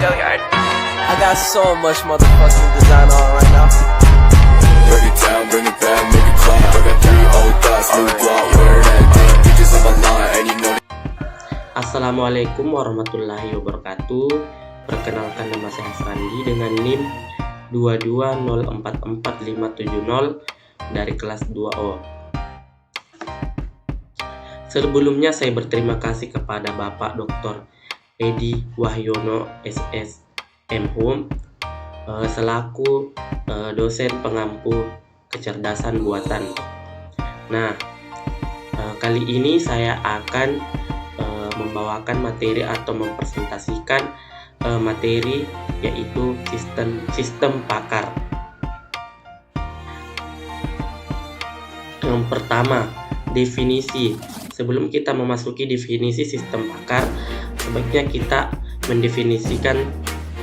I got so much motherfucking design on right now. Break it down, bring it back, make it clap. I got 3 old thoughts, new guap, wear that dick. Bitches on my line, and you know. Assalamualaikum warahmatullahi wabarakatuh. Perkenalkan, nama saya Srandi dengan NIM 220444570 dari kelas 2O. Sebelumnya saya berterima kasih kepada Bapak Dr. Edi Wahyono SSMHum selaku dosen pengampu kecerdasan buatan. Nah, kali ini saya akan membawakan materi atau mempresentasikan materi yaitu sistem pakar. Yang pertama, definisi. Sebelum kita memasuki definisi sistem pakar, sebaiknya kita mendefinisikan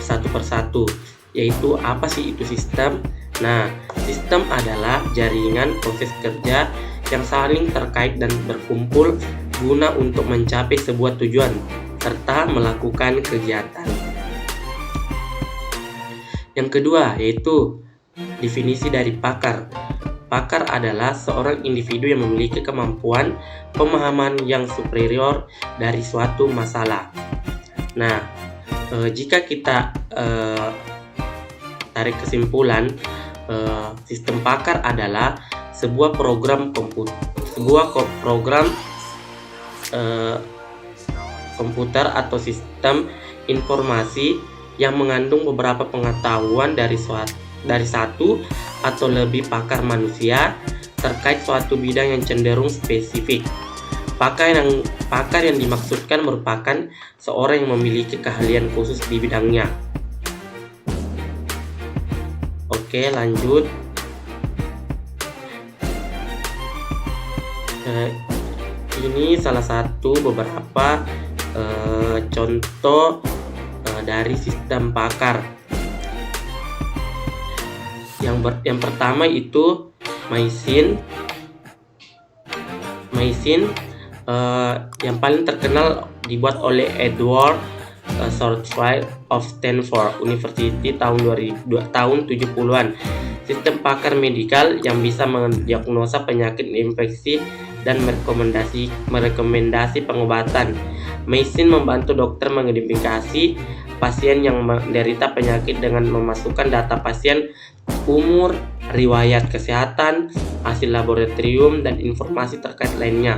satu persatu, yaitu apa sih itu sistem. Nah, sistem adalah jaringan proses kerja yang saling terkait dan berkumpul guna untuk mencapai sebuah tujuan serta melakukan kegiatan. Yang kedua, yaitu definisi dari pakar. Pakar adalah seorang individu yang memiliki kemampuan pemahaman yang superior dari suatu masalah. Nah, jika kita tarik kesimpulan, sistem pakar adalah sebuah program komputer atau sistem informasi yang mengandung beberapa pengetahuan dari satu atau lebih pakar manusia terkait suatu bidang yang cenderung spesifik. Pakar yang dimaksudkan merupakan seorang yang memiliki keahlian khusus di bidangnya. Oke, lanjut. Ini salah satu beberapa contoh dari sistem pakar. Yang pertama itu Maisin. Yang paling terkenal dibuat oleh Edward Schwarzschild of Stanford University tahun 70-an. Sistem pakar medikal yang bisa mendiagnosa penyakit infeksi dan merekomendasi pengobatan. Maisin membantu dokter mengidentifikasi pasien yang menderita penyakit dengan memasukkan data pasien, umur, riwayat kesehatan, hasil laboratorium, dan informasi terkait lainnya.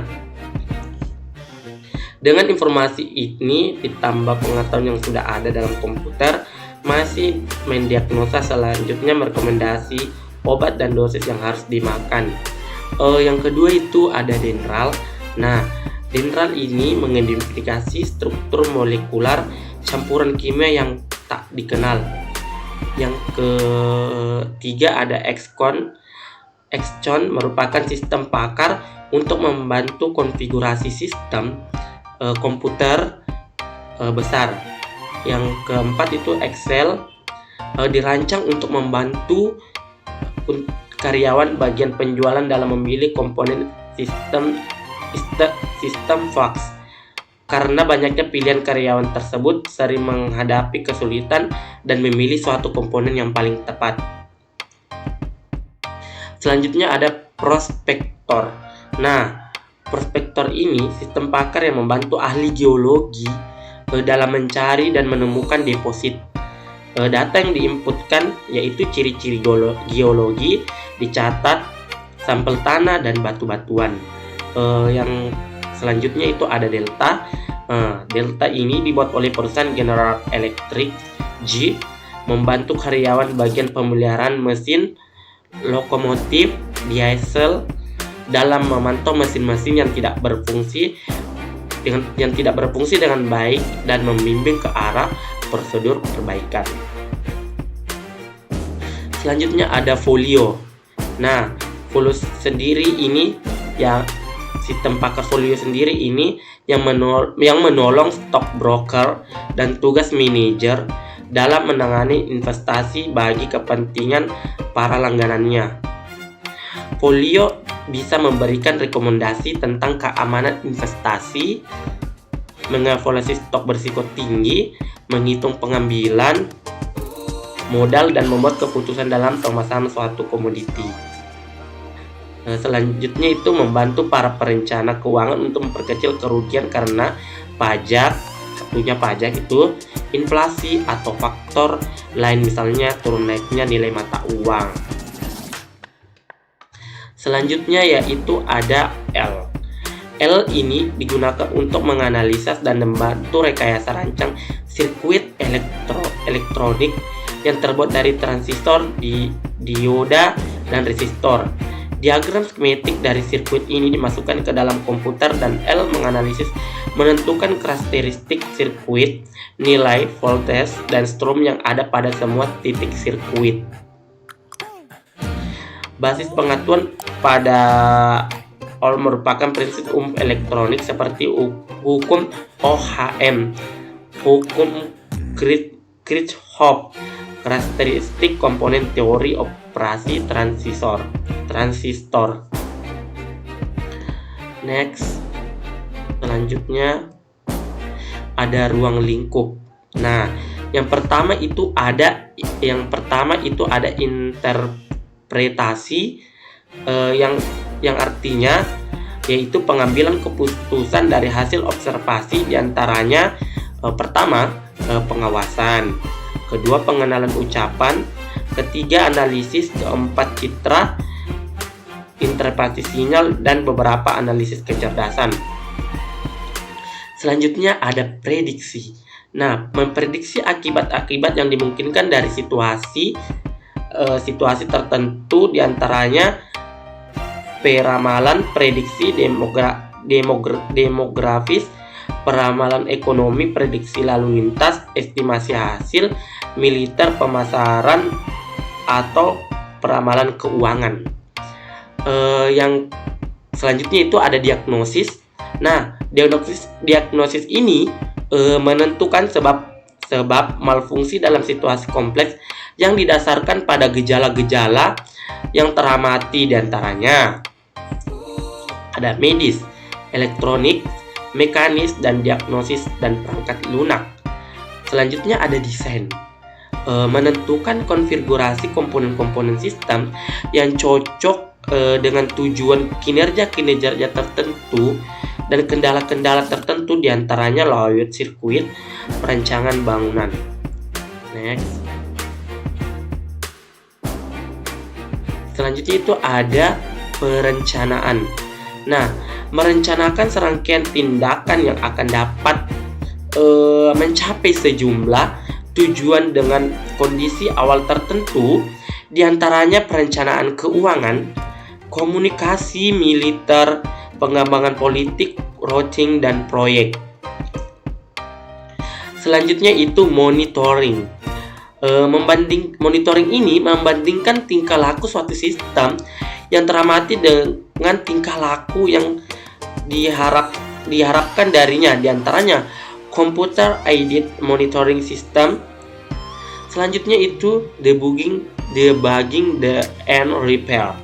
Dengan informasi ini ditambah pengetahuan yang sudah ada dalam komputer, masih mendiagnosa, selanjutnya merekomendasi obat dan dosis yang harus dimakan. Yang kedua itu ada dendral. Nah, dendral ini mengidentifikasi struktur molekular campuran kimia yang tak dikenal. Yang ketiga ada Exxon. Exxon merupakan sistem pakar untuk membantu konfigurasi sistem komputer besar. Yang keempat itu Excel, dirancang untuk membantu karyawan bagian penjualan dalam memilih komponen sistem fax. Karena banyaknya pilihan, karyawan tersebut sering menghadapi kesulitan dan memilih suatu komponen yang paling tepat. Selanjutnya ada prospektor. Nah, prospektor ini sistem pakar yang membantu ahli geologi dalam mencari dan menemukan deposit. Data yang diinputkan yaitu ciri-ciri geologi, dicatat, sampel tanah, dan batu-batuan. Yang selanjutnya itu ada Delta. Delta ini dibuat oleh perusahaan General Electric G, membantu karyawan bagian pemeliharaan mesin, lokomotif, diesel dalam memantau mesin-mesin yang tidak berfungsi dengan baik dan membimbing ke arah prosedur perbaikan. Selanjutnya ada Folio. Nah, Folio sendiri ini sistem pakar Folio sendiri ini yang menolong stockbroker dan tugas manajer dalam menangani investasi bagi kepentingan para langganannya. Folio bisa memberikan rekomendasi tentang keamanan investasi, mengevaluasi stok berisiko tinggi, menghitung pengambilan modal, dan membuat keputusan dalam pemasaran suatu komoditi. Selanjutnya itu membantu para perencana keuangan untuk memperkecil kerugian karena pajak, itu inflasi atau faktor lain, misalnya turun naiknya nilai mata uang. Selanjutnya yaitu ada L. L ini digunakan untuk menganalisis dan membantu rekayasa rancang sirkuit elektronik yang terbuat dari transistor, dioda, dan resistor. Diagram skematik dari sirkuit ini dimasukkan ke dalam komputer dan L menganalisis, menentukan karakteristik sirkuit, nilai voltage dan strom yang ada pada semua titik sirkuit. Basis pengetahuan pada L merupakan prinsip umum elektronik seperti hukum Ohm, hukum Kirchhoff, karakteristik komponen teori operasi transistor. Next, selanjutnya ada ruang lingkup. Nah, yang pertama itu ada interpretasi yang artinya yaitu pengambilan keputusan dari hasil observasi, diantaranya pertama pengawasan, kedua pengenalan ucapan, ketiga analisis, keempat citra, interpretasi sinyal, dan beberapa analisis kecerdasan. Selanjutnya ada prediksi. Nah, memprediksi akibat-akibat yang dimungkinkan dari situasi tertentu, diantaranya peramalan, prediksi demografis, peramalan ekonomi, prediksi lalu lintas, estimasi hasil, militer, pemasaran, atau peramalan keuangan. Yang selanjutnya itu ada diagnosis. Nah, diagnosis ini menentukan sebab malfungsi dalam situasi kompleks yang didasarkan pada gejala-gejala yang teramati, diantaranya ada medis, elektronik, mekanis, dan diagnosis dan perangkat lunak. Selanjutnya ada desain, menentukan konfigurasi komponen-komponen sistem yang cocok dengan tujuan kinerja tertentu dan kendala-kendala tertentu, diantaranya layout sirkuit, perancangan bangunan. Next. Selanjutnya itu ada perencanaan. Nah, merencanakan serangkaian tindakan yang akan dapat mencapai sejumlah tujuan dengan kondisi awal tertentu, diantaranya perencanaan keuangan, komunikasi militer, pengembangan politik, routing, dan proyek. Selanjutnya itu monitoring. Monitoring ini membandingkan tingkah laku suatu sistem yang teramati dengan tingkah laku yang diharapkan darinya, diantaranya computer aided monitoring system. Selanjutnya itu debugging and repair,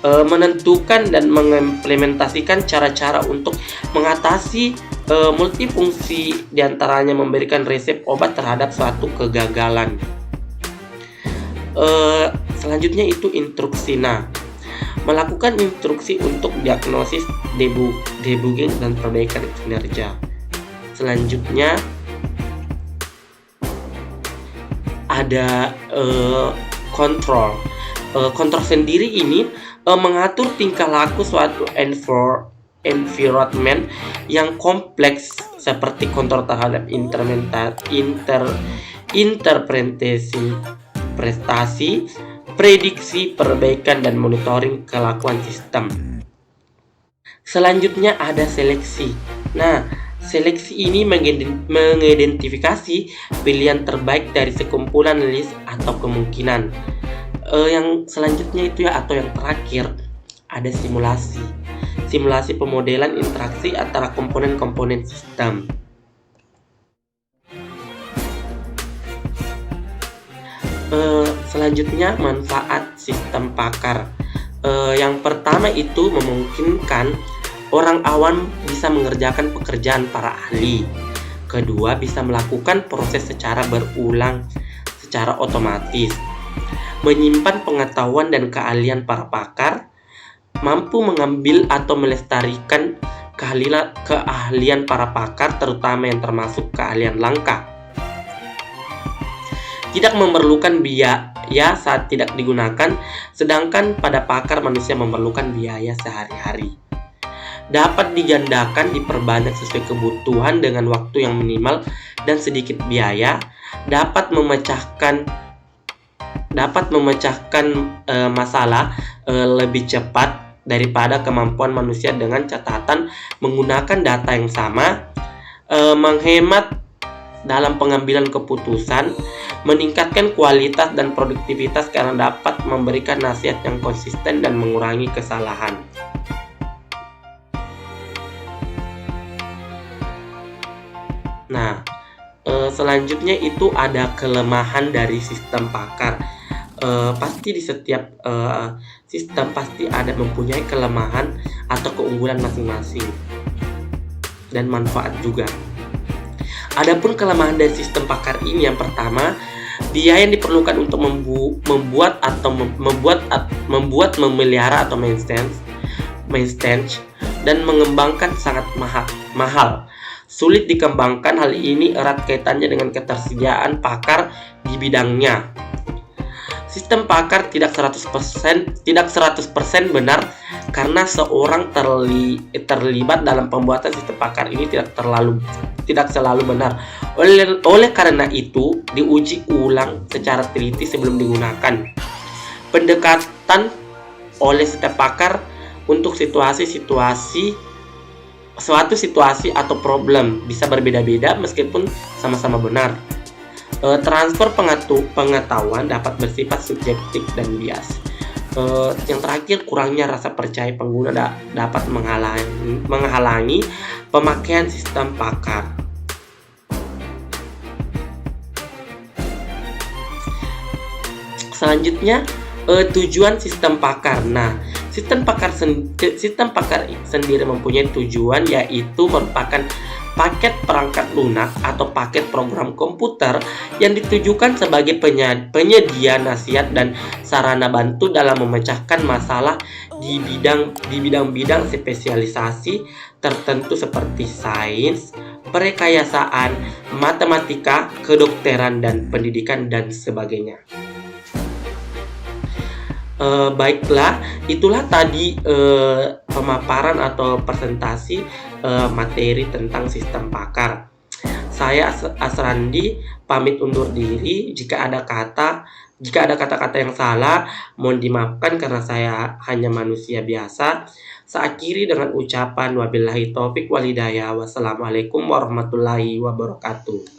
menentukan dan mengimplementasikan cara-cara untuk mengatasi multifungsi, diantaranya memberikan resep obat terhadap suatu kegagalan. Selanjutnya itu instruksi. Nah, melakukan instruksi untuk diagnosis, debugging, dan perbaikan kinerja. Selanjutnya ada kontrol. Kontrol sendiri ini mengatur tingkah laku suatu environment yang kompleks, seperti kontrol terhadap interpretasi, prestasi, prediksi, perbaikan, dan monitoring kelakuan sistem. Selanjutnya ada seleksi. Nah, seleksi ini mengidentifikasi pilihan terbaik dari sekumpulan list atau kemungkinan. Yang selanjutnya itu atau yang terakhir ada simulasi. Simulasi pemodelan interaksi antara komponen-komponen sistem. Selanjutnya manfaat sistem pakar. Yang pertama itu memungkinkan orang awam bisa mengerjakan pekerjaan para ahli. Kedua, bisa melakukan proses secara berulang secara otomatis, menyimpan pengetahuan dan keahlian para pakar, mampu mengambil atau melestarikan keahlian para pakar, terutama yang termasuk keahlian langka. Tidak memerlukan biaya saat tidak digunakan, sedangkan pada pakar manusia memerlukan biaya sehari-hari. Dapat digandakan, diperbanyak sesuai kebutuhan dengan waktu yang minimal dan sedikit biaya, dapat memecahkan masalah lebih cepat daripada kemampuan manusia dengan catatan menggunakan data yang sama, menghemat dalam pengambilan keputusan, meningkatkan kualitas dan produktivitas karena dapat memberikan nasihat yang konsisten dan mengurangi kesalahan. Nah, selanjutnya itu ada kelemahan dari sistem pakar. Pasti di setiap sistem pasti ada mempunyai kelemahan atau keunggulan masing-masing dan manfaat juga. Adapun kelemahan dari sistem pakar ini, yang pertama, biaya yang diperlukan untuk memelihara atau maintenance dan mengembangkan sangat mahal. Sulit dikembangkan. Hal ini erat kaitannya dengan ketersediaan pakar di bidangnya. Sistem pakar tidak 100% benar karena seorang terlibat dalam pembuatan sistem pakar ini tidak selalu benar. Oleh karena itu, diuji ulang secara teliti sebelum digunakan. Pendekatan oleh sistem pakar untuk suatu situasi atau problem bisa berbeda-beda meskipun sama-sama benar. Transfer pengetahuan dapat bersifat subjektif dan bias. Yang terakhir, kurangnya rasa percaya pengguna dapat menghalangi pemakaian sistem pakar. Selanjutnya, tujuan sistem pakar. Nah, sistem pakar sendiri mempunyai tujuan, yaitu merupakan paket perangkat lunak atau paket program komputer yang ditujukan sebagai penyedia nasihat dan sarana bantu dalam memecahkan masalah di bidang-bidang spesialisasi tertentu seperti sains, perekayasaan, matematika, kedokteran, dan pendidikan, dan sebagainya. Baiklah, itulah tadi pemaparan atau presentasi materi tentang sistem pakar. Saya Asrandi pamit undur diri. Jika ada kata-kata yang salah, mohon dimaafkan karena saya hanya manusia biasa. Saya akhiri dengan ucapan wabillahi taufik wal hidayah. Wassalamualaikum warahmatullahi wabarakatuh.